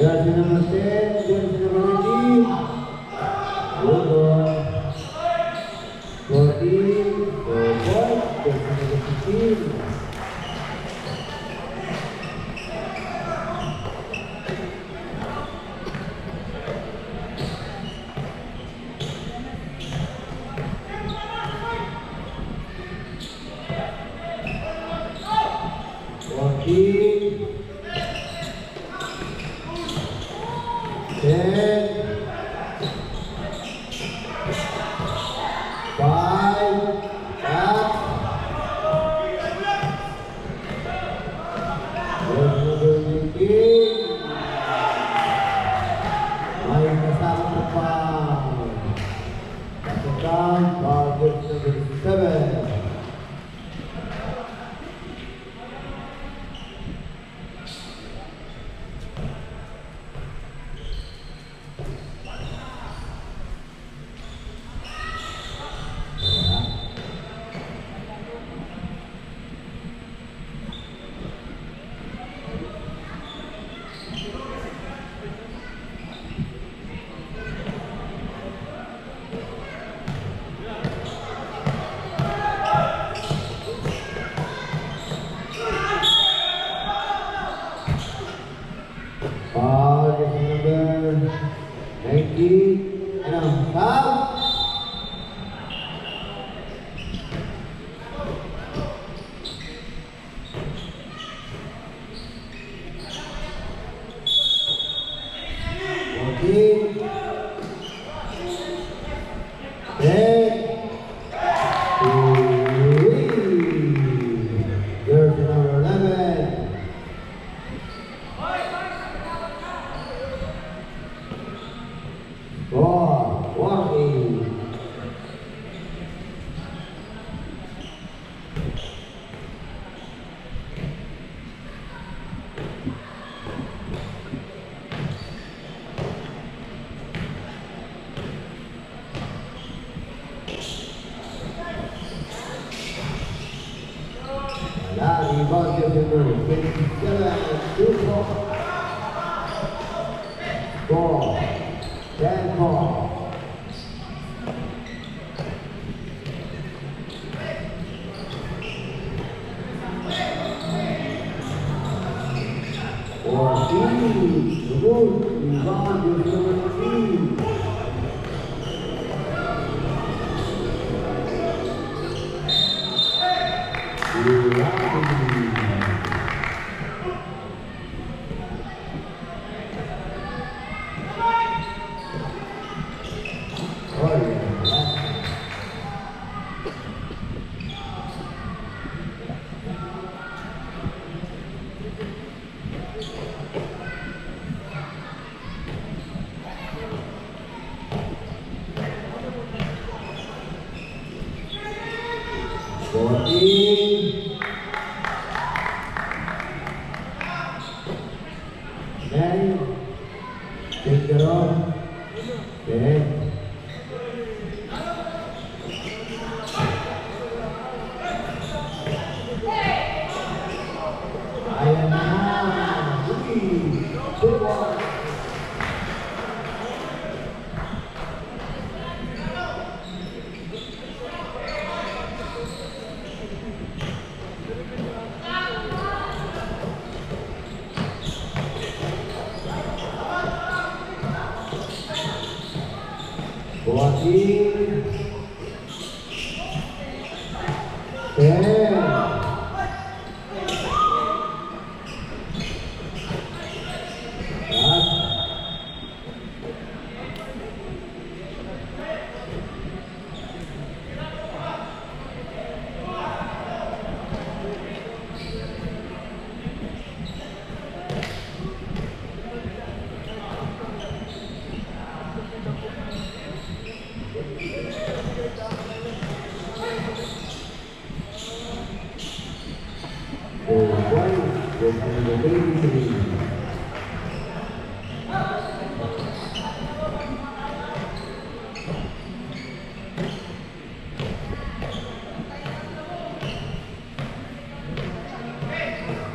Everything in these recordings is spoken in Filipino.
Jersey number 10, jersey number 19. Good ball. 14, good ball. Jersey number 15.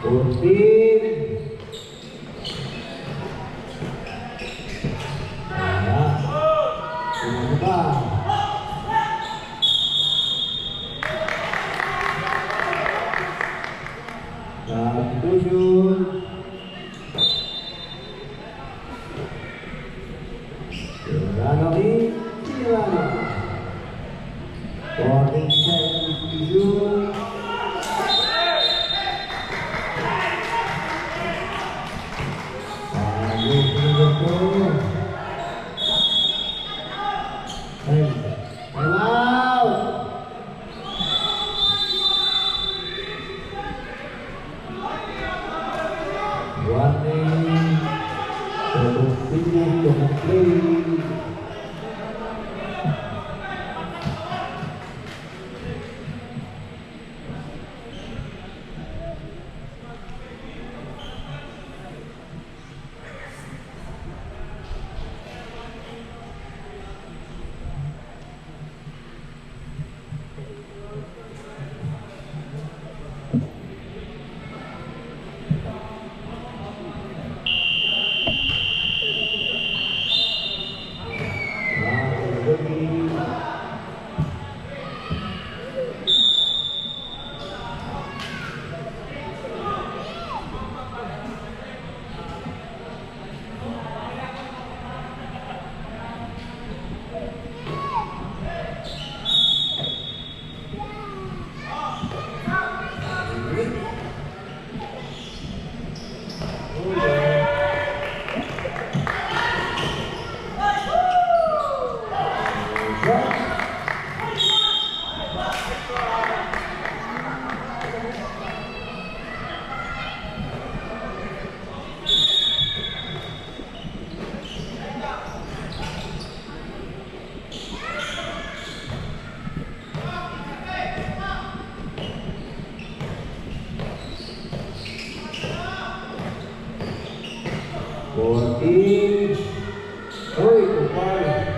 Putih. Putih. Oi, kembali.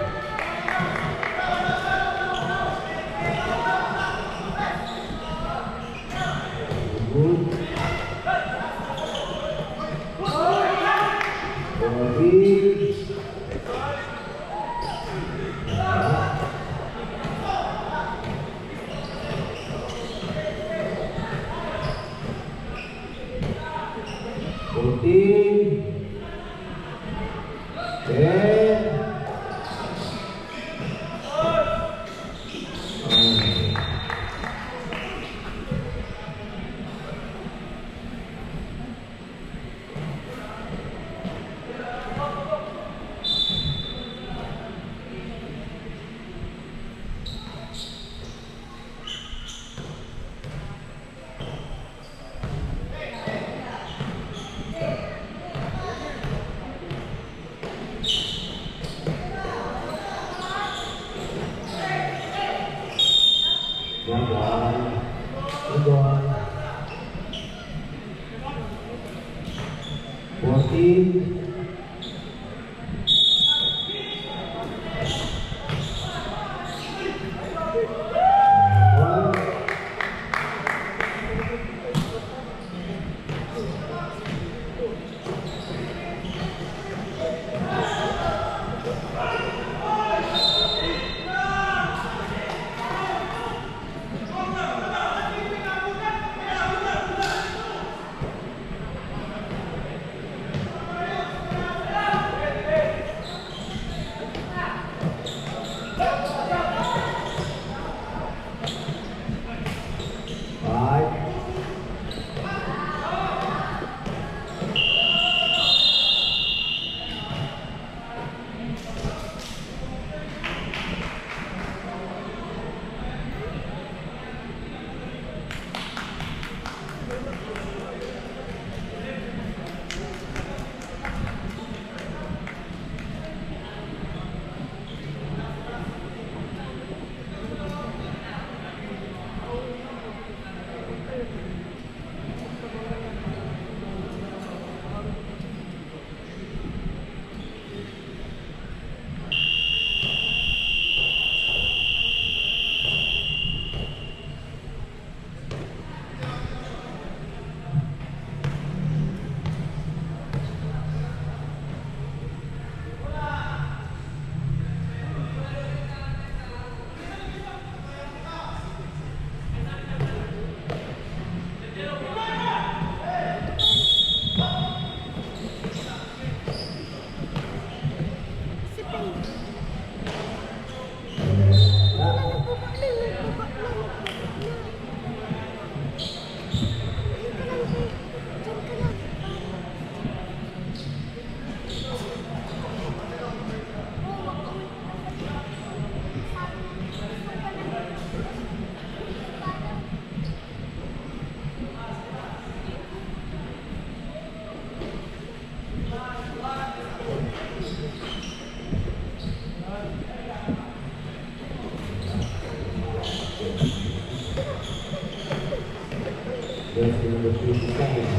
20 seconds.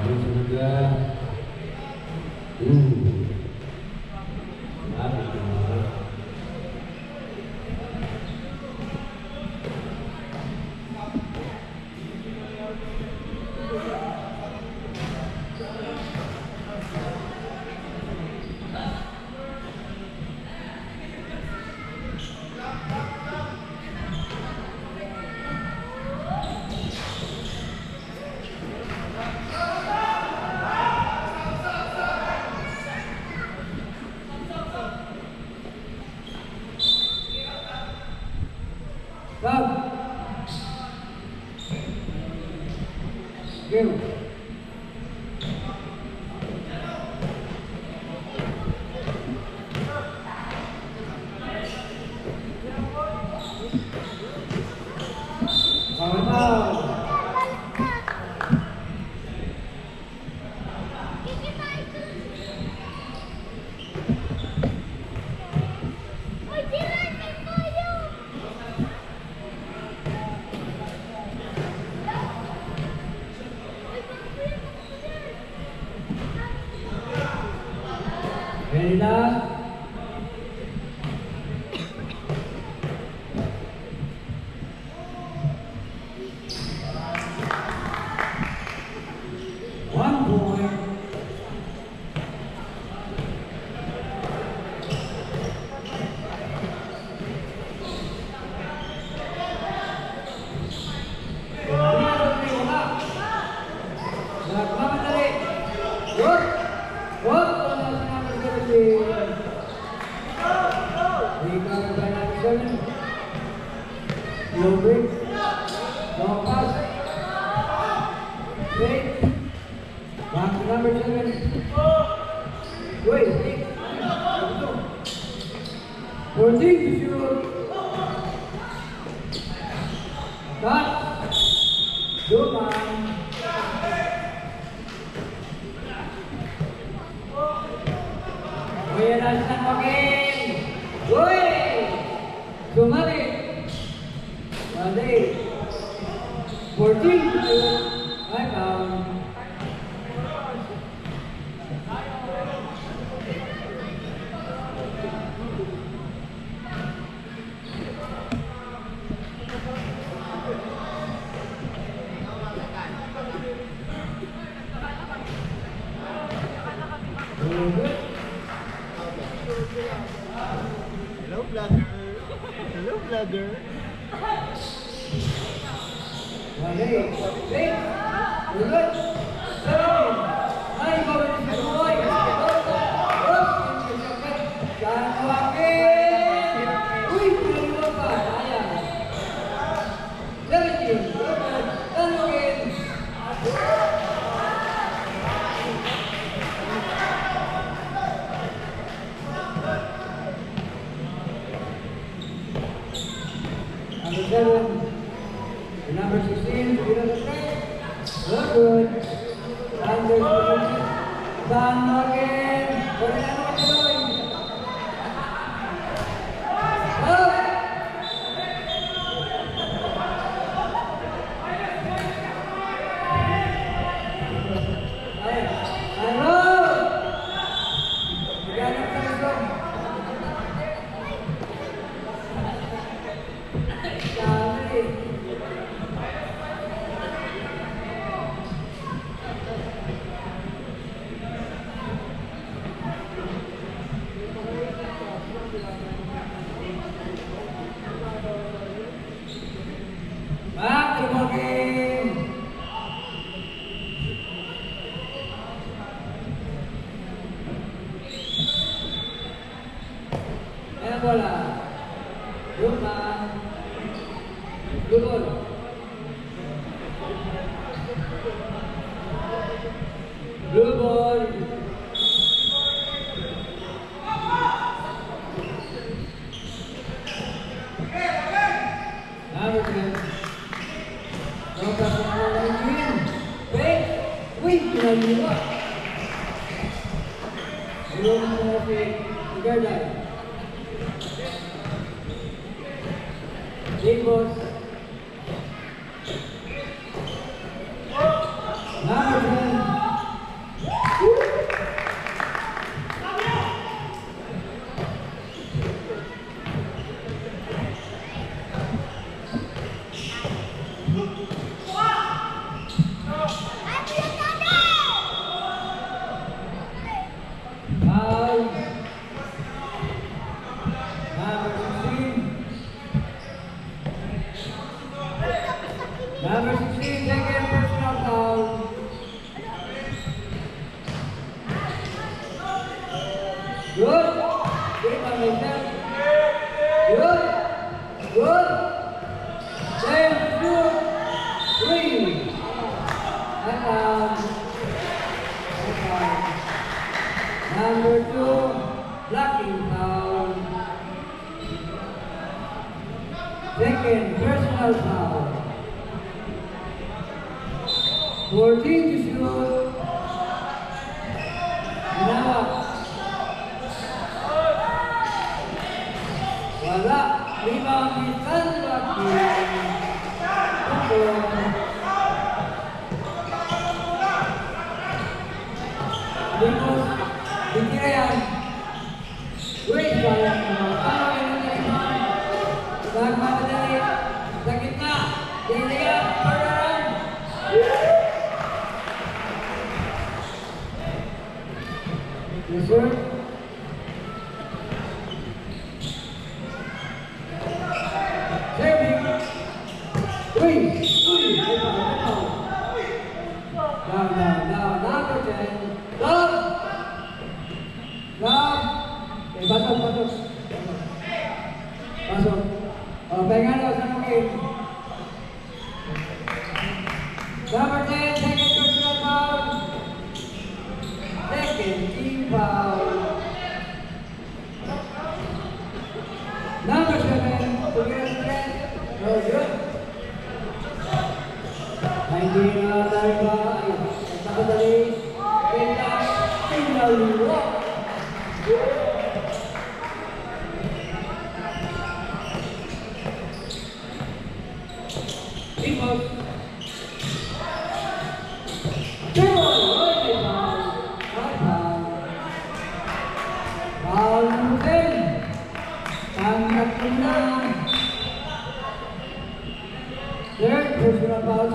Ini sudah Game. Ready now? One point. Low break, long pass, break, back to number 7, wait, 14 to 0, cut, Duman, Kuya Nassan Joaquin, wait, sumali. 14 to 5 down. Hello vlogger. Hello vlogger. One day, 6, good, 7, 9, go with the boy, San Joaquin, uy, pinaliwa pa, ayan, 17, good, San Joaquin, number 7, number 16, to get on the track. Look good. Under San Joaquin. What is that doing? Oh! Back to the ball game. Ayan bola. Duman. Good ball. Blue ball. Number 10. Pinaliwa. Belum mengerti 3 jam. Big boss. Number 10. Foul. Number 16. Number 16, second personal foul. Good. Good on yourself. Good. Good. 10, 2, 3. And number 2, blocking foul. Second personal foul. 14 to shoot. Ginawa. Wala. Rebound ni Salvaki. Limos. Dikira yan. Wait, sayang naman. Ano yung rebound? Nagmamadali. Sa gitna. Diliya. Pararan. Yes, sir. Serving. Uy! Uy! Down. Number 10. Down! Down! Okay, pasok. Pasok. Oh, pahinga daw sa mungkin. Number 10, second personal foul. Second team foul. Number 7, Pugirasan. Oh, good. Hindi na tayo ba? Nakadali. Kaya, pinaliwa. Limos. Foul number 10. Tanggap ko na. Third personal foul.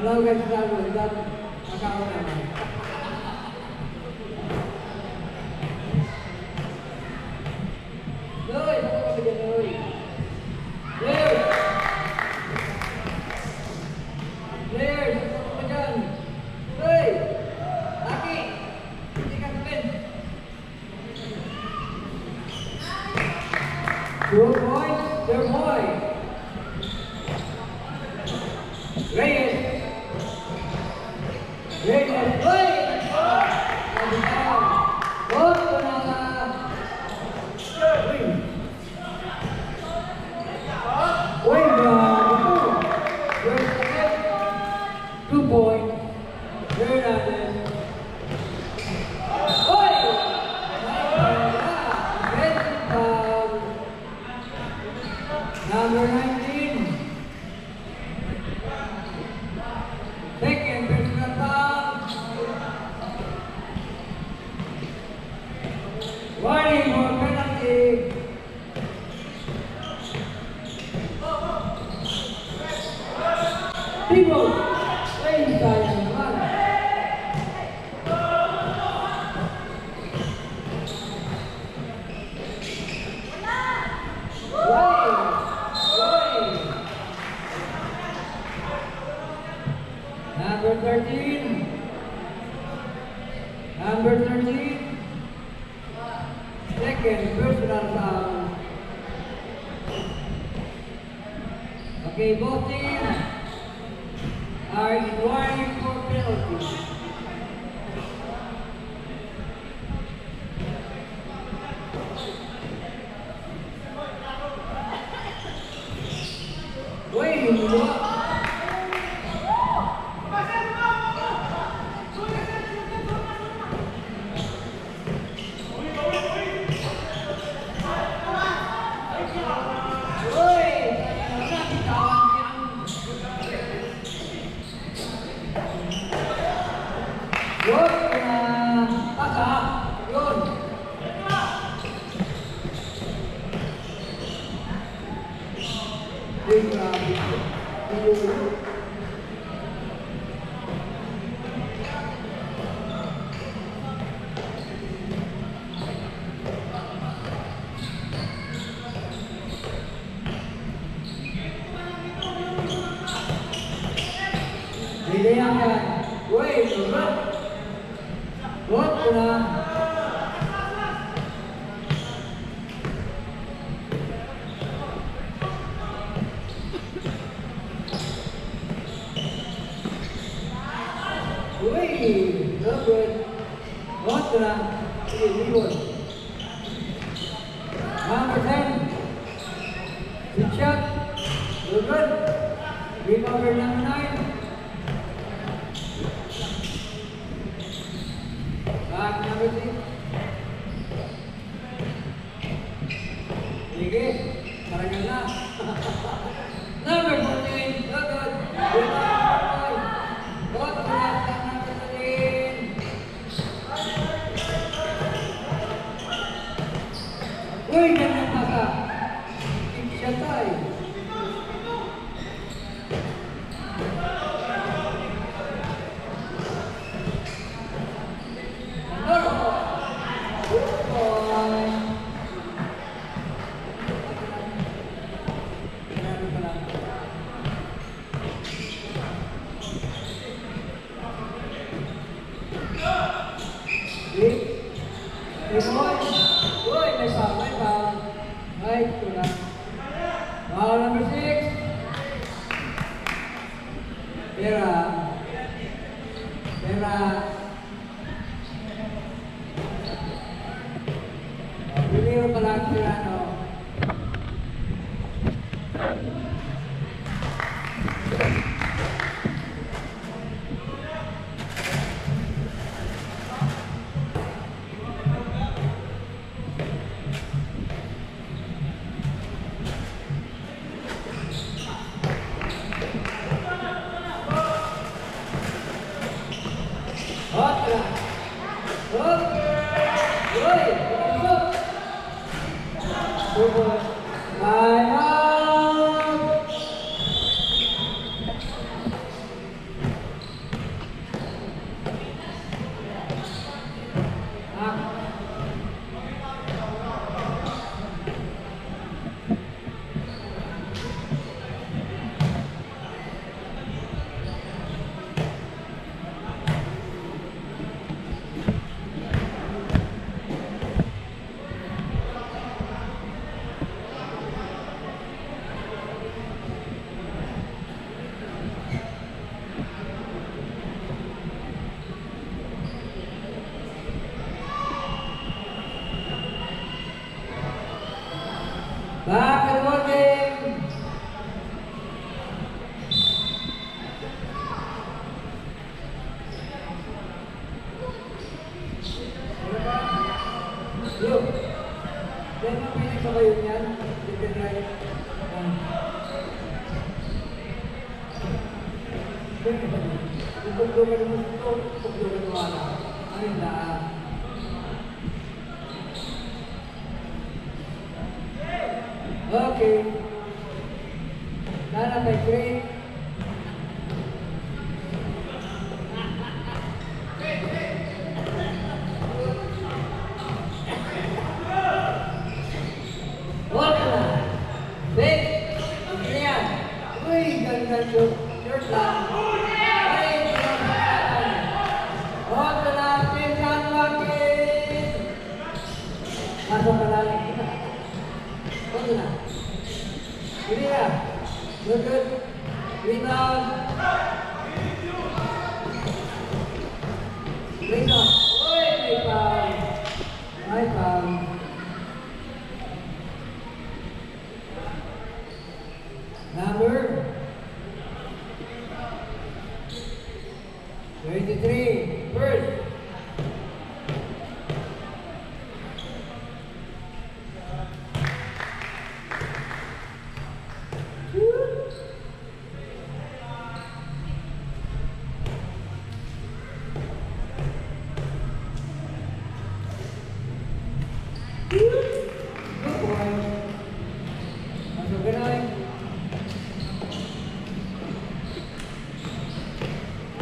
Wala ko kasi sabi. Nakakaw naman. Loy! Ako ka bigyan, Loy. Loy! Players, ako ka dyan. Loy! Aki! Hindi ka kapin. 2 points, they're boy. Reyes! Loy! Good, Panala! Wait, 2 points. Hernandez. Oy! Offensive foul. Number 19. Second personal foul. Warning for penalty. People, ladies and gentlemen. Number 13. Number 13. Second personal foul. Okay, both teams are inquiring for penalty. Wait, what? Good. Tasa. Yun. Yun, grabe. Yun. Bigyan ka. Uy, good. Good na. Uy, good. Good na. Sige, good. Number 10. Good shot. Good. Recover number 9. Back number 6. Sige, parang na. Number 14. Good. Good. Good. Number 13. Uy, ganyan pa ka. Siya tayo. Ball number 6. Pera. Piniro pa lang sila, no? Back and working. Look. Yan ang pinagsabayon niyan. Left and right. Kung pagdugan mo ito, pagdugan mo wala. Ano yung daan? Okay. Nana by grade. What na? Big. Ayan. Uy, ganda shoot. Short lang. Ay, what na? Pinsan Joaquin. Masok ka lang. What na? Ini ya, good. Rebound. Oi, my foul. Number 23, first.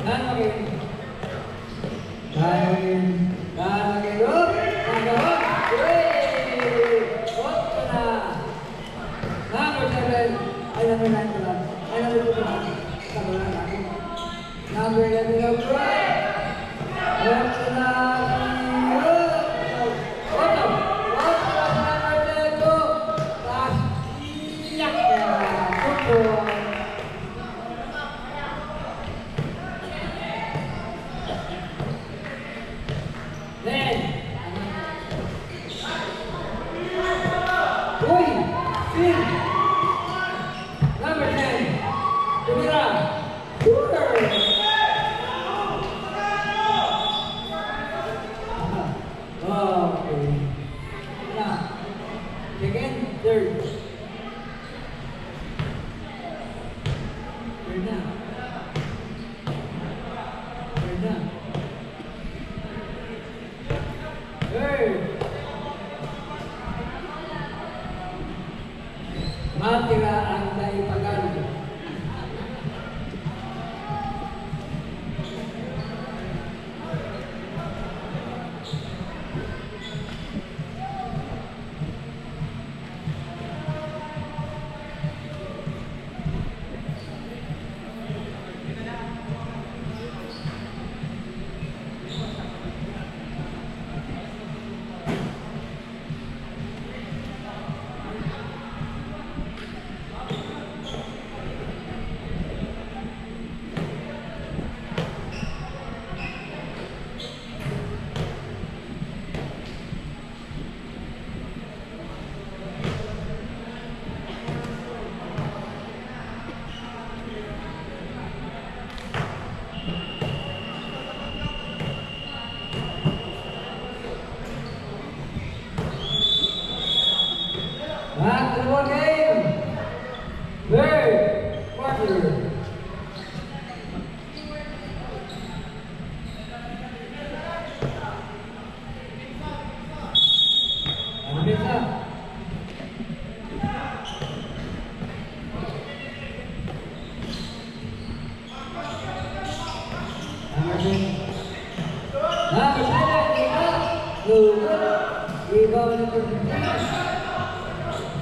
Dan makin. Dan makin. Dan makin. Look. Nagawa. Wait. What na? Number 7. Ay, number 9 pala. Ay, number 2 pala. Sabi na natin. Number 11 of right. What na? Matira ang naipagal. Back to the ball game. Third quarter.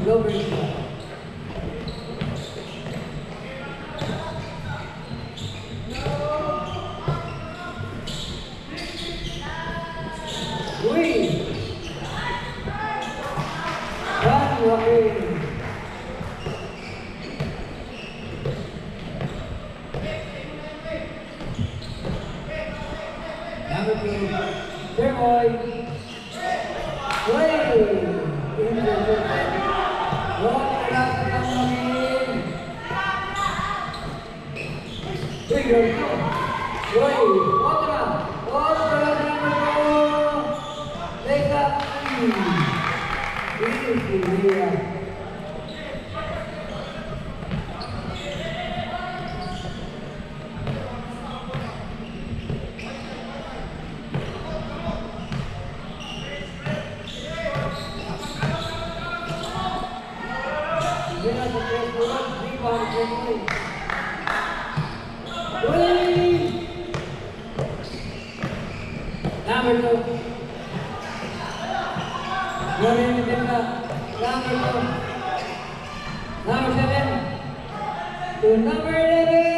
Go bring it up. Number 2, fair boy. Number 2. Number 7. To number 11.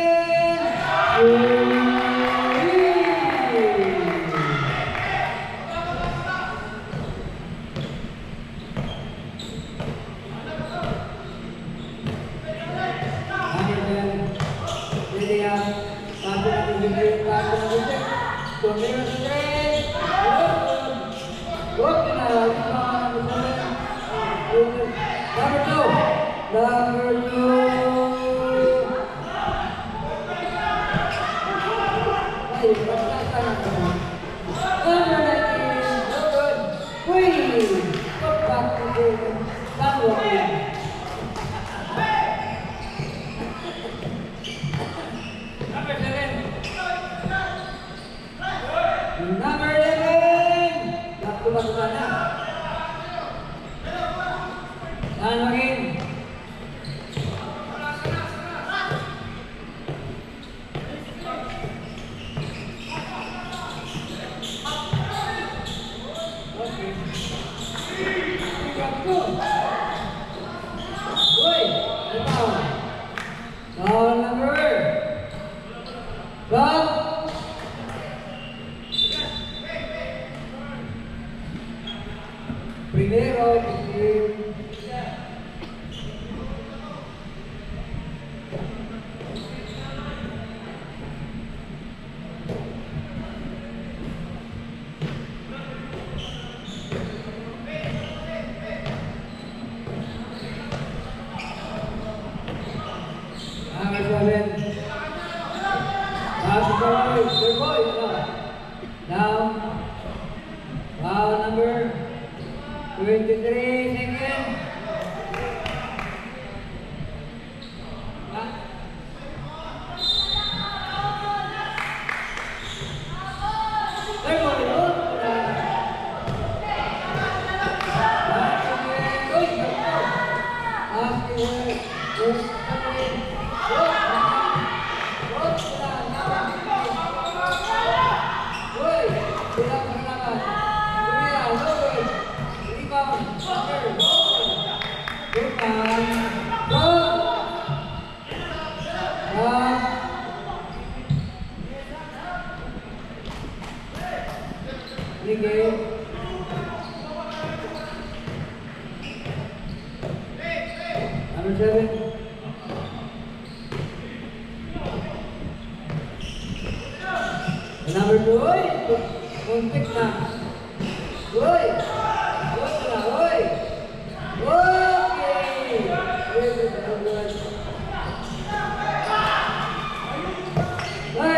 Number 2. Number 11. Masuk sana. Dan makin. 7. Pass to third boy. Down. Foul number 23 second. Number 7. Number 2, oy! Kontik na. Oy! Oy na, oy! Okay! Good. Oy,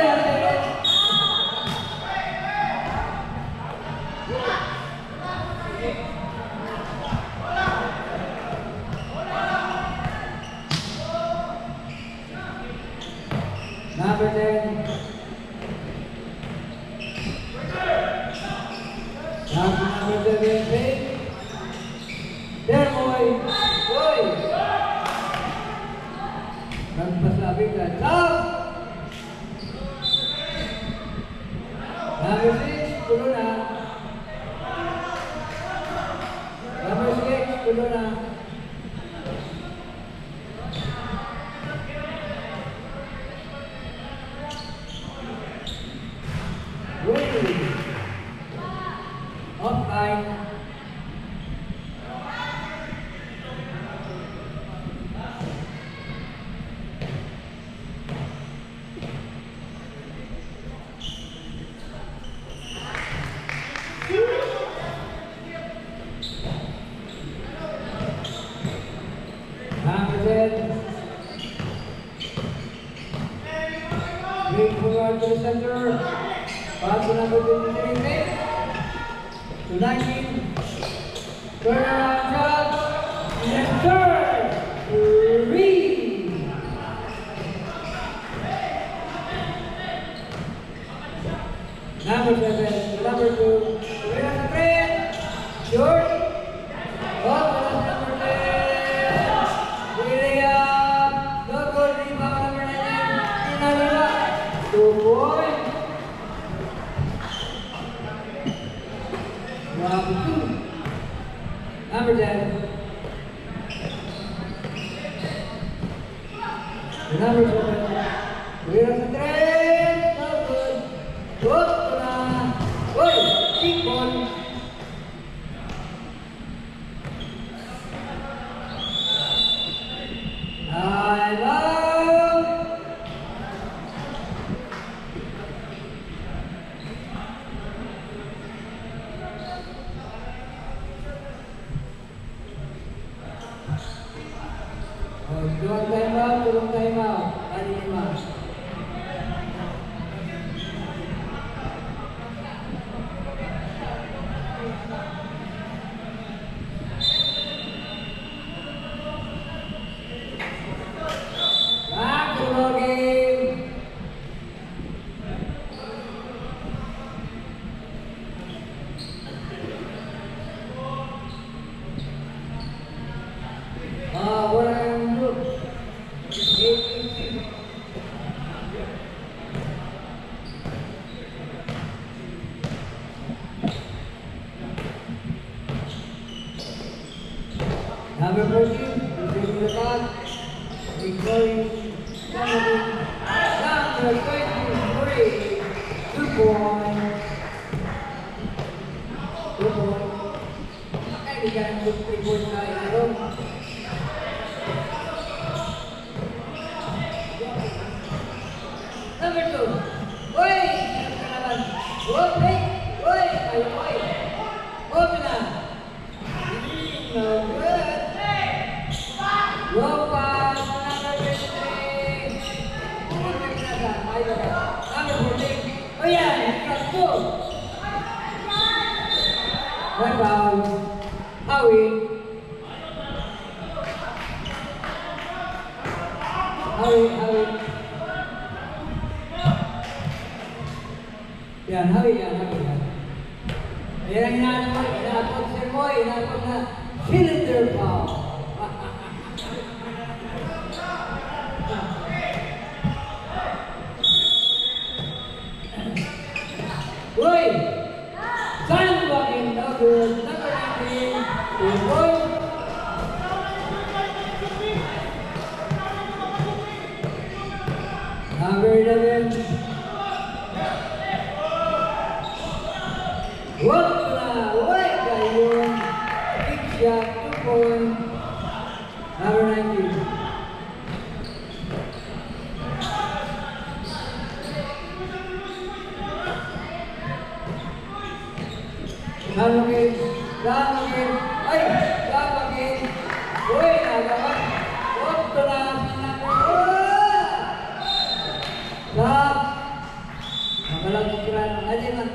Number 10. Number 7. There, boy. Boy. Nagpasabi ka. Stop! Number 6. Tulo na. Number 6. Tulo na. Offline. Number 10. Bring forward to the center. Pass to number 23. To 19. Turn around shot. And third. 3. Number 7. Number 2. Where's the thread? Short. Up to number 10. William. No good rebound number 9. Pinalala. 2 points. Number 10. Number 7. Where's the thread? No good. Good na. Oy! Big ball. I love. Turun time out. Tadi 5. Back to the game. What I'm doing. Number 14, taking the back, Victoria, number 23, 2 points. 2 points. Ay, di ka nang 3 points na inaron. Number 2, oy! Oy! Oy! Oy! Open na! No good! Low pass, number 23. Ay, number 14. Oh yeah, that's good. One foul. Howie. Howie. Yan, Howie. Yan ang inaapot si Moy, inaapot na cylinder foul. Uy! Sandbagging no good. Number 19. Uy! Number 11. What na? Uy! Kayon. Big shot. 2 point. Number 19. Lalagin. Ay! Lalagin. Uy! Nagawa. What na? Stop! Magalang sila ng aliman.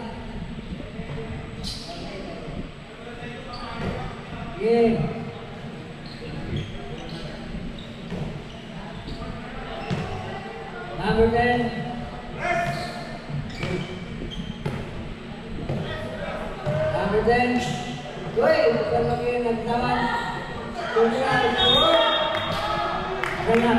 Yeah. Number 10. Number 10. Uy! Saan magiging nagtaman? Tumira. Ganyan.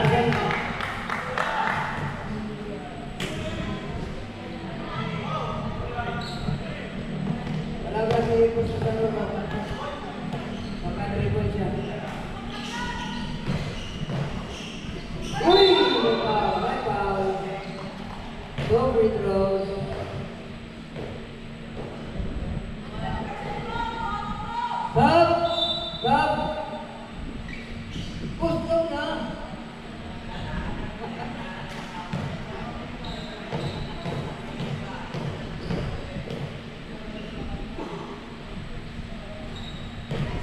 Ipon sa tanong mo. Maka-dribble siya. Uy! May foul. Go free throws. Stop! Gusto na!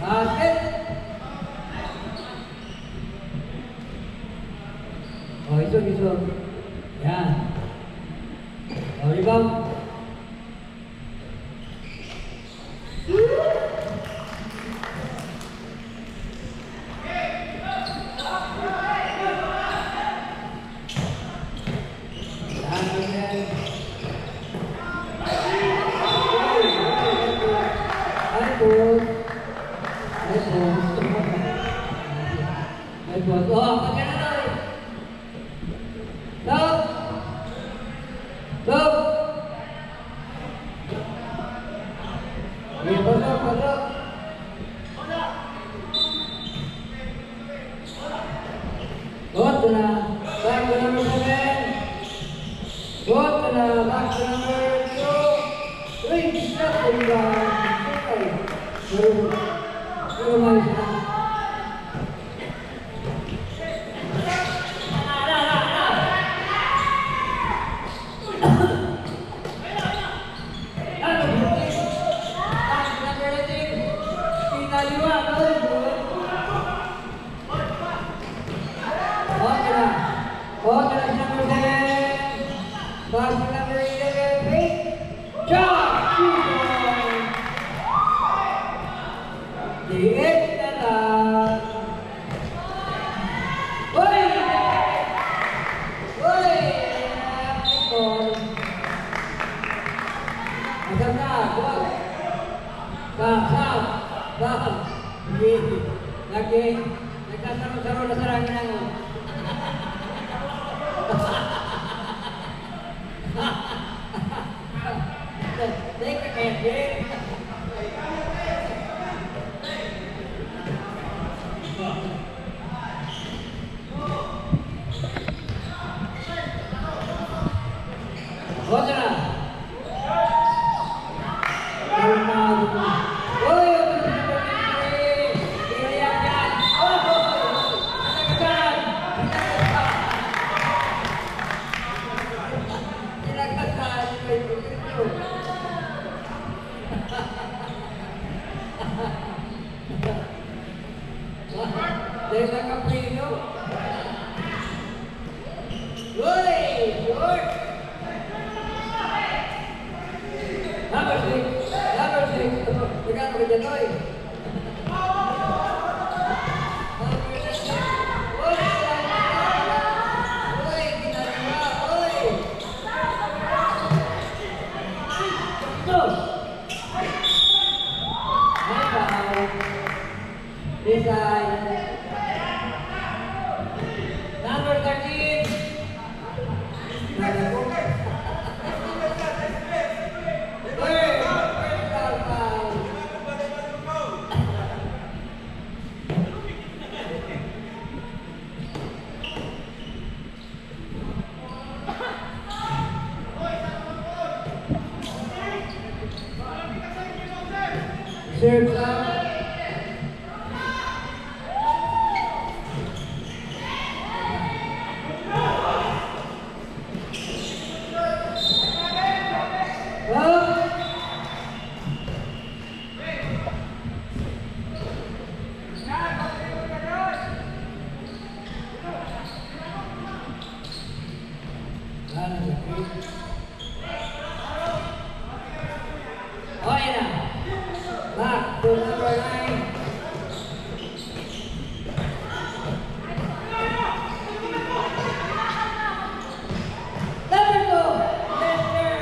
Basket. Oh, isog. Yan. Oh, rebound. Nagkasaro-saro na sarangin ako. Take a campaign. There's a Caprino. Good, short. dyan, oy. Oy, oy, ginagawa, oy. Ito. May foul. Desai. Number 13. Serves out. Okay na. Back to number 9. Number 2. Lester.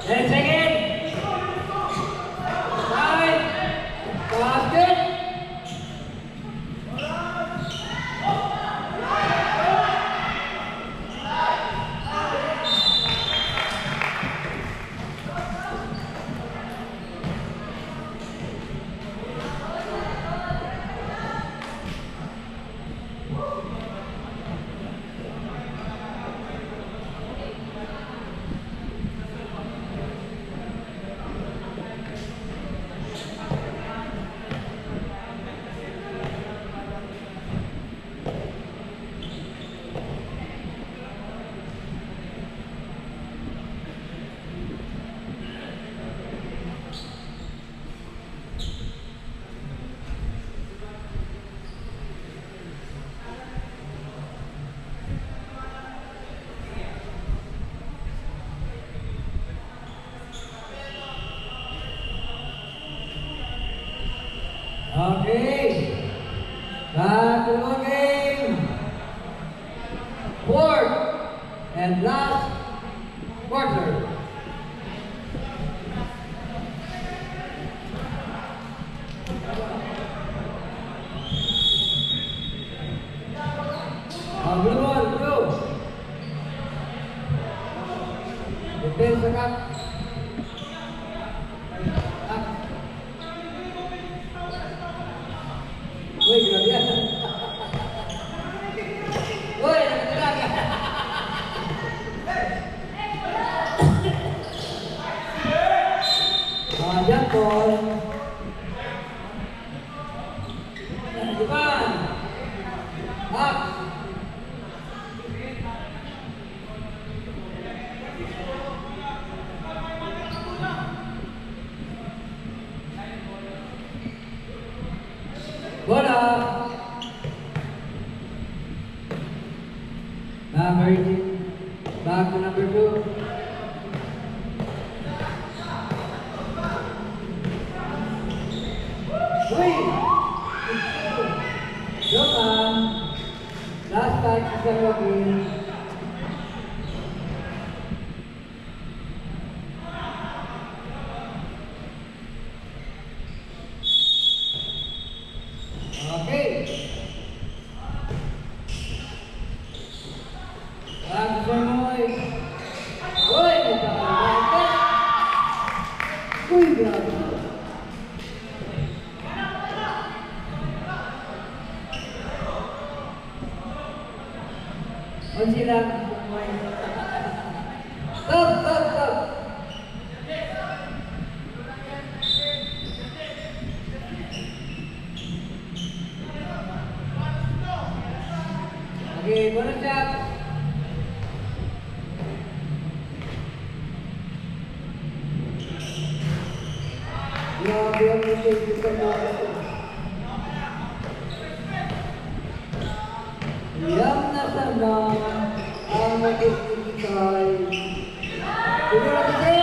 10 seconds. 5. Basket. Okay. Back to the game. Fourth and last quarter. Blue ball, blue. Defense up. Up. Uy, grabe yan. Uy, nakatilag yan. Jump ball. Depan. Up. Bola. Number 18. Back to number 2. Uy! Jokan. Last time sa Robin. Okay. Back to Moy. Uy! Nagkakalaga. Uy, grabe. O sila. Stop, stop, stop. Okay, bonus shot. Grabe ang message ko na ito. Yam na sana ang mag-ibigay. Siguro kasi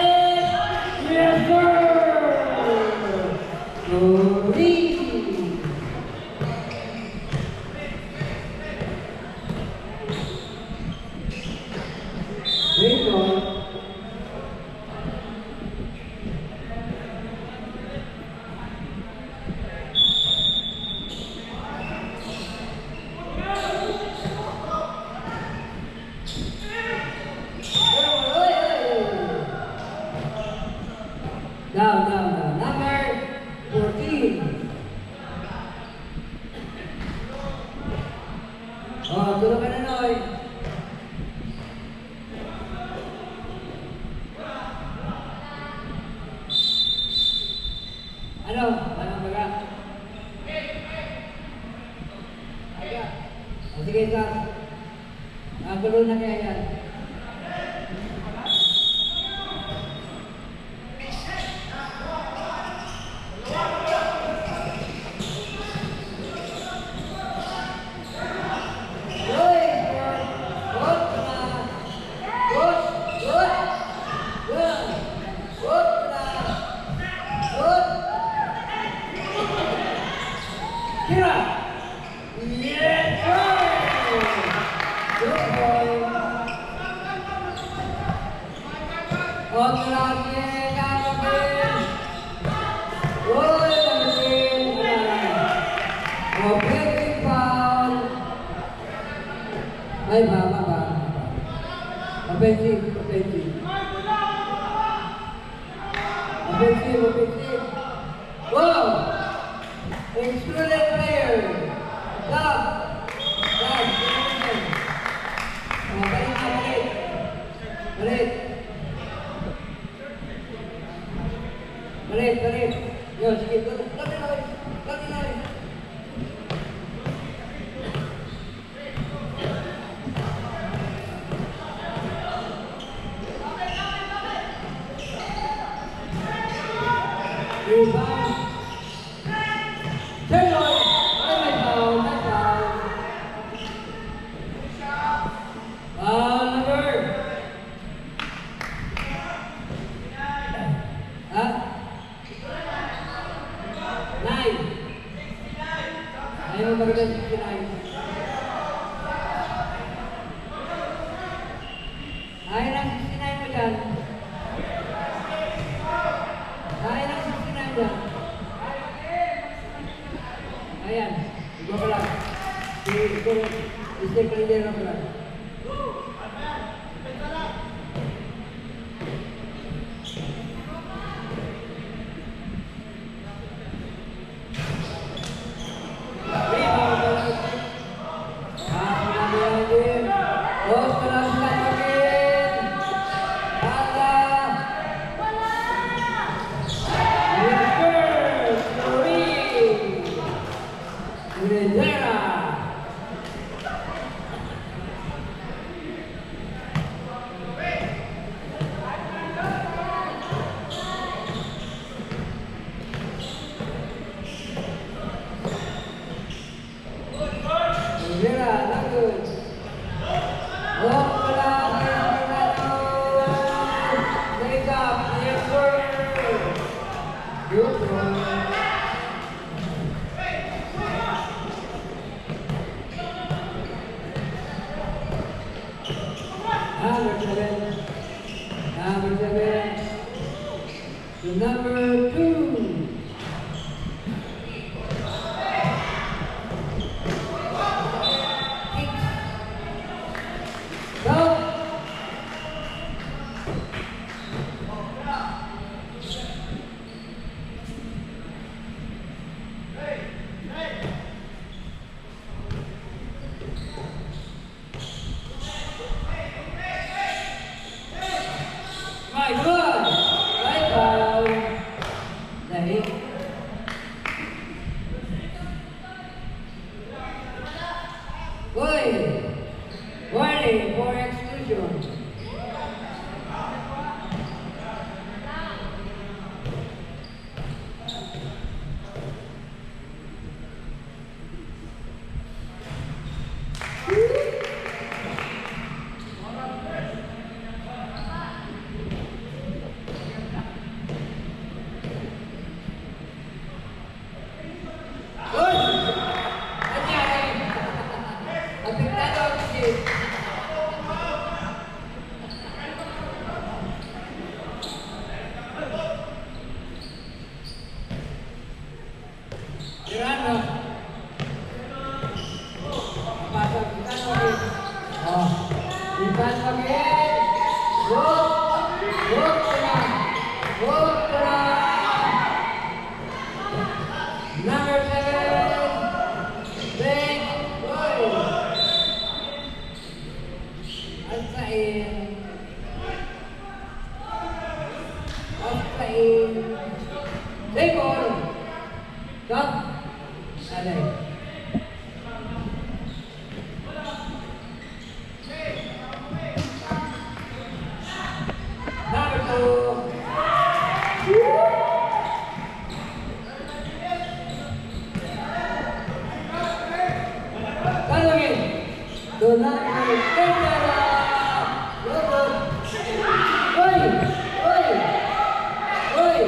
Oh, tulog ka na, Noy. Ano? Anong baga? Aga. O sige, Sas. Gulo na kaya yan. Ay, ba. Offensive. Wow! Excluded player. Stop. Balik. Yo, sige. Lagi na. Rebound. Taylor. Nice foul. Number. Nine. Ayaw mo maganda 69. Ayaw ng 69 mo dyan. Ayan, ikaw pala. Stay clear na pala. Number 2. Warning for exclusion. Pasok kita. to number 10. Good. Oy! Oy! Oy!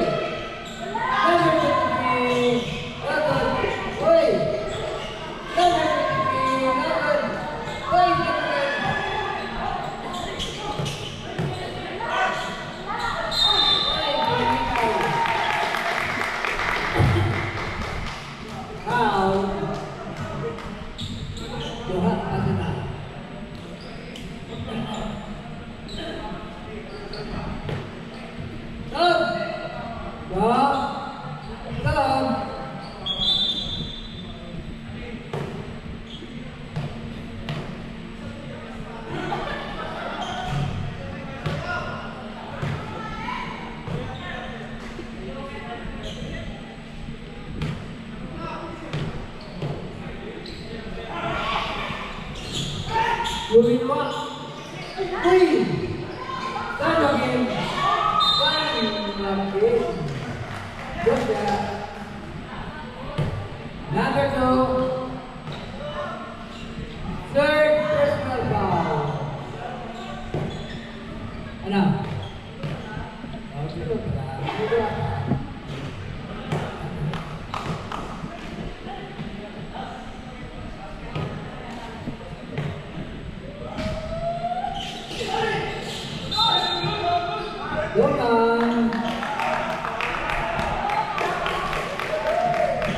Number 23. Good. Oy! Number 23. Good. Oy! Now, duha kasi na. Stop! Stop! Stop! Moving on. 3. Stand again. 1 again. Good job. Number 2. Third personal foul. Ano? Oh, dito ka. Dito ka. Doon.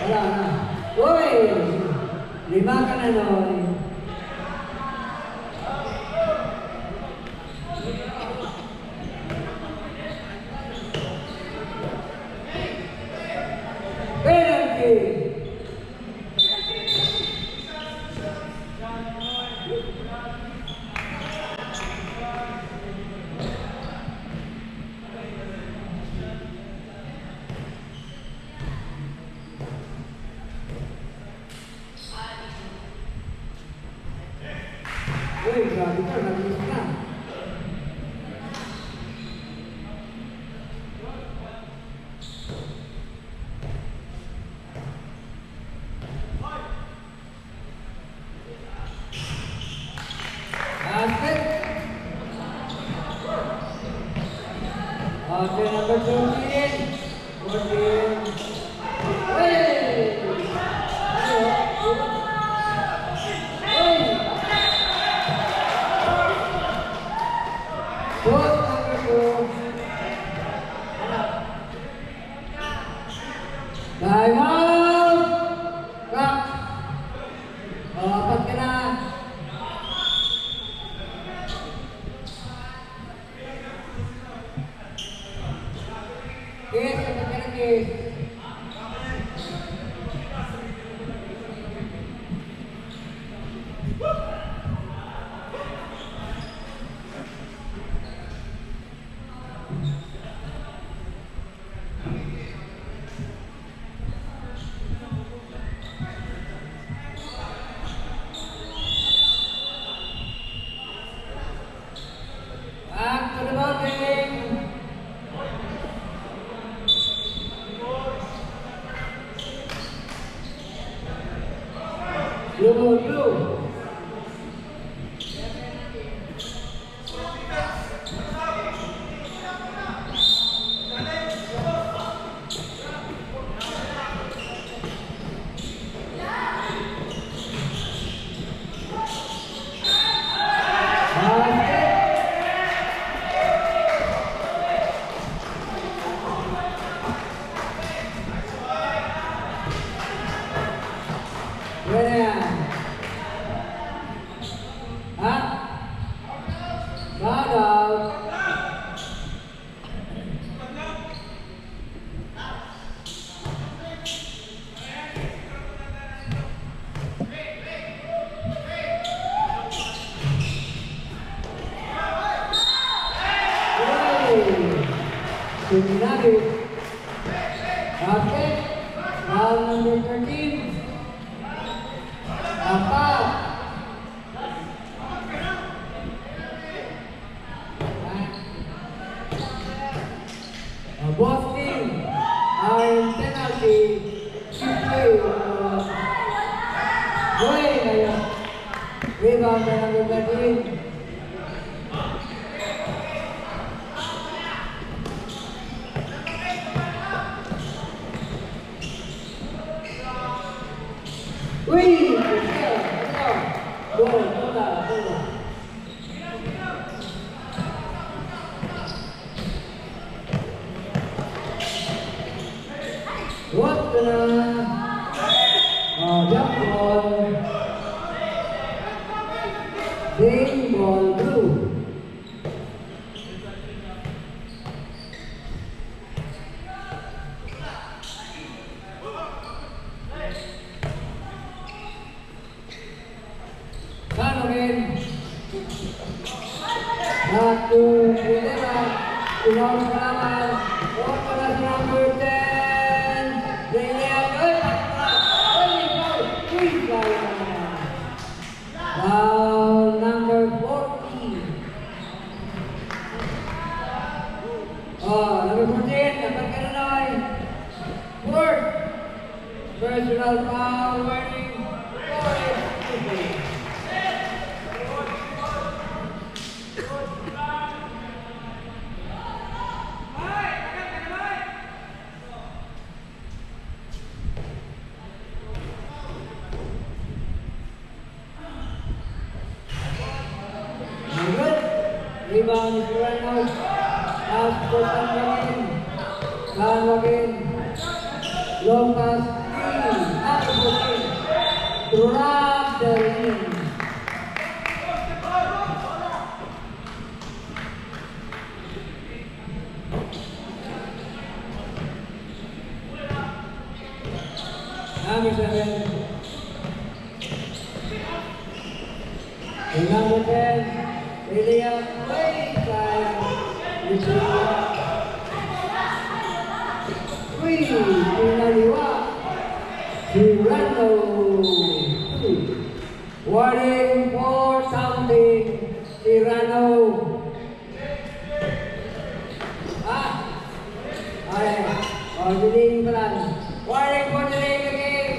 Wala na. Uy! 5 ka na, Noy. Penalty! Uy, grabe ka, nag-miss na. Basket. Okay, number 14. 14. Hey! Post number 2. Time out! Cut! Apat ka na. Kiss, apat ka na, kiss. Back to the voting. Blue. Suminagit. Basket. Foul number 13. Apat. Boston. Ang penalty. Boy ngayon. Rebound by number 13. Uy! Goal, bola. What jump ball. Game ball blue. Again. Back to Rivera. Tulong sa laban. Huwag pa na si number 10. Brilliant. Foul number 40. Number 14. Dapat ka na noy. Fourth. Personal foul warning. Rebound is right now. Pass for San Joaquin. Long pass. Drop the ring. Number 7. Number 10. Really a play time. Pinaliwa. Tirano. Warning for something. Tirano. Delaying pa lang. Warning for delaying the game.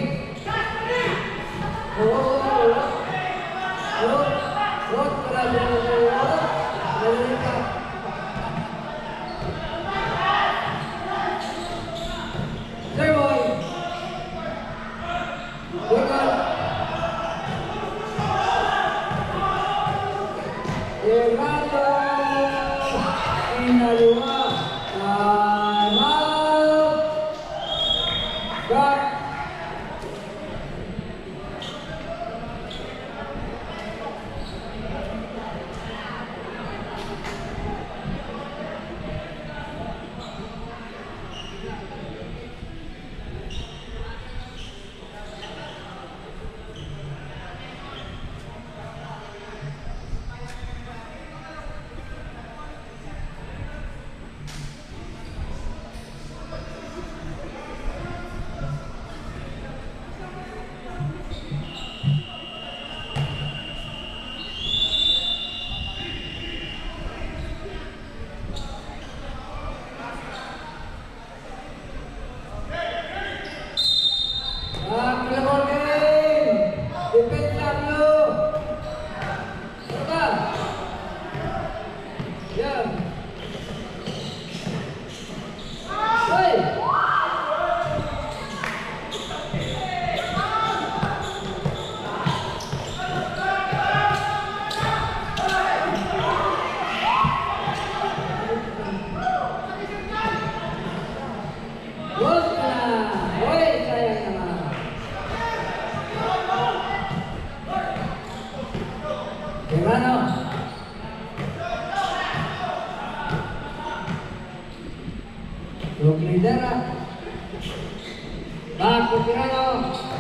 Back to Tirano.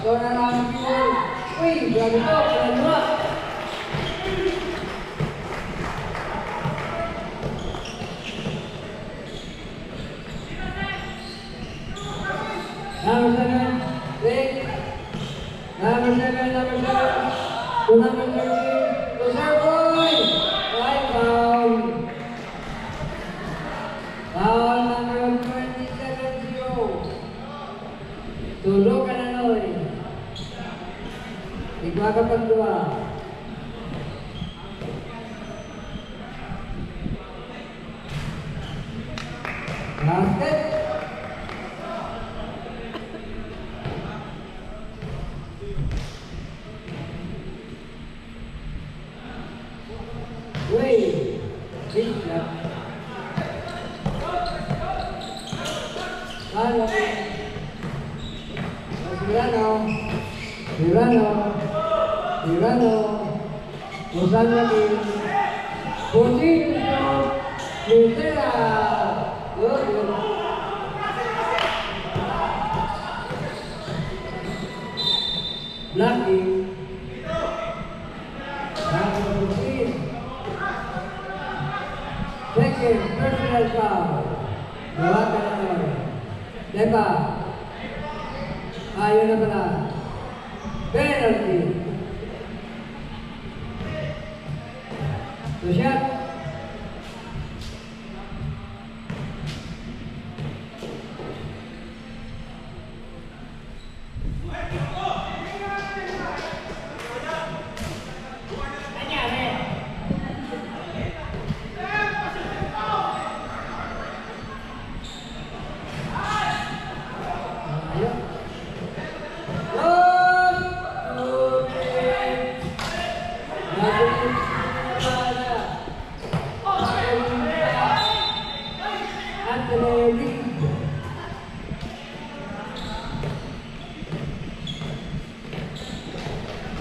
Turn around people. Uy, grabe to. Pinadua. Number 7. Rick. Number 7. To number 13. To Serboy. Right foul. Foul number 27-0. Tulog ka na noy. Ikaw ka pagdua. Three. Big shot. Tirano. Usan lagi. Posisi Lutera. Good. Blocking. Number 15. Second personal foul. Bawakan naman. Diba? Ayaw na pala. Penalty. So shot.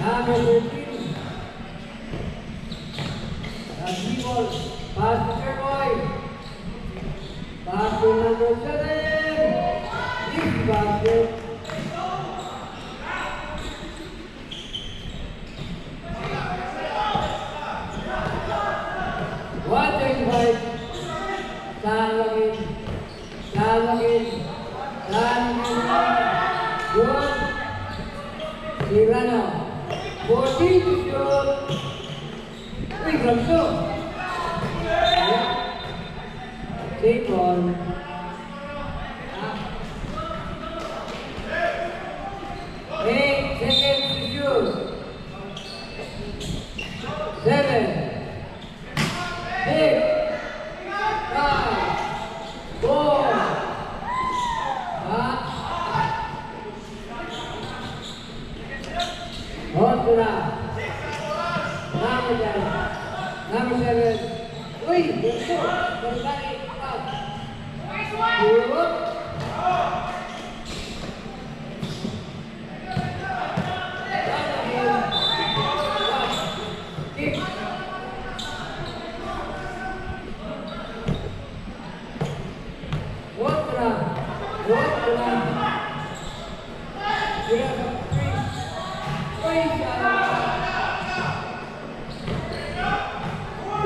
Number 13. Ball. Pass to Sherboy. Pass to number 7. Easy basket. One 25. Salangin. Good. Tirano. 14 to shoot. Uy, grabso. Take on. 8 seconds to shoot. 7, 6, 5, 4, Honda. Number 7. Uy, gusto. Berbalik. Good. Kick. Honda.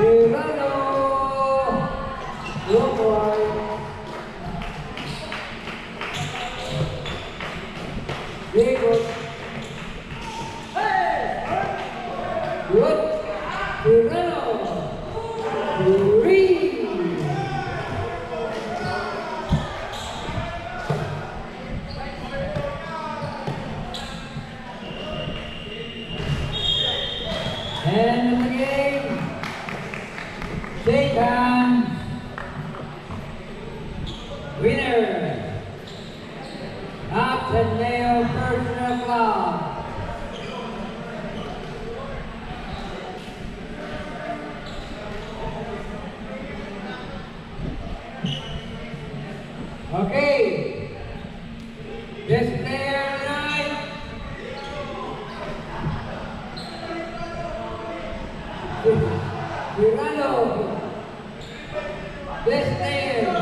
Tirano. Good boy. Good. Good. Tirano. 3. End of the game. Take hands. Winner. Ateneo Personal Club. Okay. Best player tonight. Tirano. Best player.